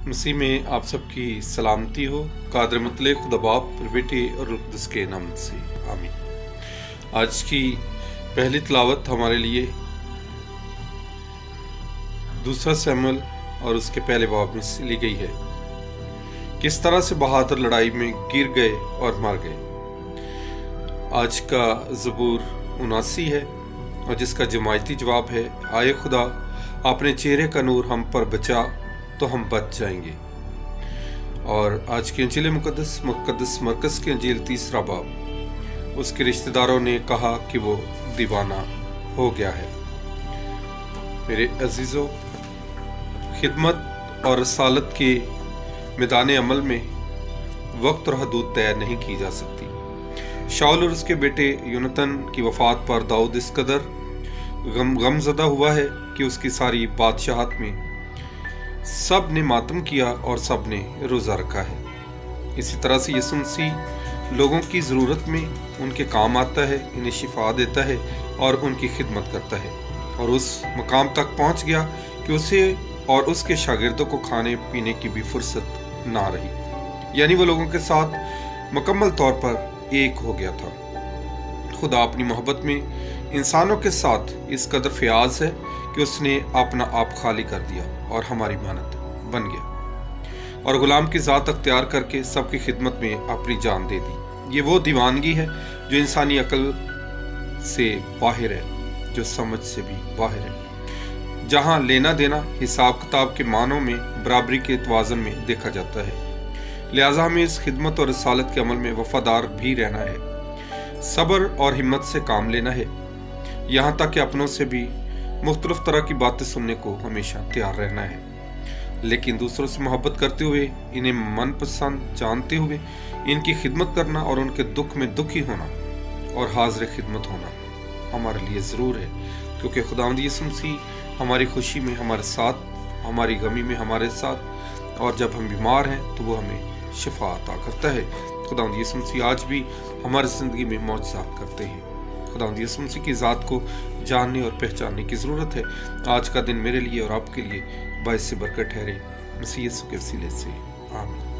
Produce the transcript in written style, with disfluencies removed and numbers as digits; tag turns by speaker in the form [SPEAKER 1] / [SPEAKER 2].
[SPEAKER 1] مسیح میں آپ سب کی سلامتی ہو۔ قادر مطلق خدا باپ اور بیٹے اور روح القدس کے نام سے آمین۔ آج کی پہلی تلاوت ہمارے لیے دوسرا سیموئیل اور اس کے پہلے باب میں سے لی گئی ہے۔ کس طرح سے بہادر لڑائی میں گر گئے اور مر گئے۔ آج کا زبور 79 ہے اور جس کا جماعتی جواب ہے، آئے خدا اپنے چہرے کا نور ہم پر بچا تو ہم بچ جائیں گے۔ اور آج کی انجیل مقدس مرکز کی انجیل 3 باب، اس کے رشتہ داروں نے کہا کہ وہ دیوانہ ہو گیا ہے۔ میرے عزیزو، خدمت اور رسالت کے میدان عمل میں وقت اور حدود طے نہیں کی جا سکتی۔ شاول اور اس کے بیٹے یونتن کی وفات پر داؤد اس قدر غم زدہ ہوا ہے کہ اس کی ساری بادشاہت میں سب نے ماتم کیا اور سب نے روزہ رکھا ہے۔ اسی طرح سے یسوع مسیح لوگوں کی ضرورت میں ان کے کام آتا ہے، انہیں شفا دیتا ہے اور ان کی خدمت کرتا ہے، اور اس مقام تک پہنچ گیا کہ اسے اور اس کے شاگردوں کو کھانے پینے کی بھی فرصت نہ رہی، یعنی وہ لوگوں کے ساتھ مکمل طور پر ایک ہو گیا تھا۔ خدا اپنی محبت میں انسانوں کے ساتھ اس قدر فیاض ہے کہ اس نے اپنا آپ خالی کر دیا اور ہماری مانند بن گیا، اور غلام کی ذات اختیار کر کے سب کی خدمت میں اپنی جان دے دی۔ یہ وہ دیوانگی ہے جو انسانی عقل سے باہر ہے، جو سمجھ سے بھی باہر ہے، جہاں لینا دینا حساب کتاب کے معنوں میں برابری کے توازن میں دیکھا جاتا ہے۔ لہٰذا ہمیں اس خدمت اور رسالت کے عمل میں وفادار بھی رہنا ہے، صبر اور ہمت سے کام لینا ہے، یہاں تک کہ اپنوں سے بھی مختلف طرح کی باتیں سننے کو ہمیشہ تیار رہنا ہے، لیکن دوسروں سے محبت کرتے ہوئے، انہیں من پسند جانتے ہوئے ان کی خدمت کرنا اور ان کے دکھ میں دکھی ہونا اور حاضر خدمت ہونا ہمارے لیے ضرور ہے، کیونکہ خداوند یسوع مسیح ہماری خوشی میں ہمارے ساتھ، ہماری غمی میں ہمارے ساتھ، اور جب ہم بیمار ہیں تو وہ ہمیں شفا عطا کرتا ہے۔ خداوند یسوع مسیح آج بھی ہماری زندگی میں معجزات کرتے ہیں۔ خداوند یسوع مسیح کی ذات کو جاننے اور پہچاننے کی ضرورت ہے۔ آج کا دن میرے لیے اور آپ کے لیے باعث برکت ٹھہرے، مسیح یسوع کے وسیلے سے آمین۔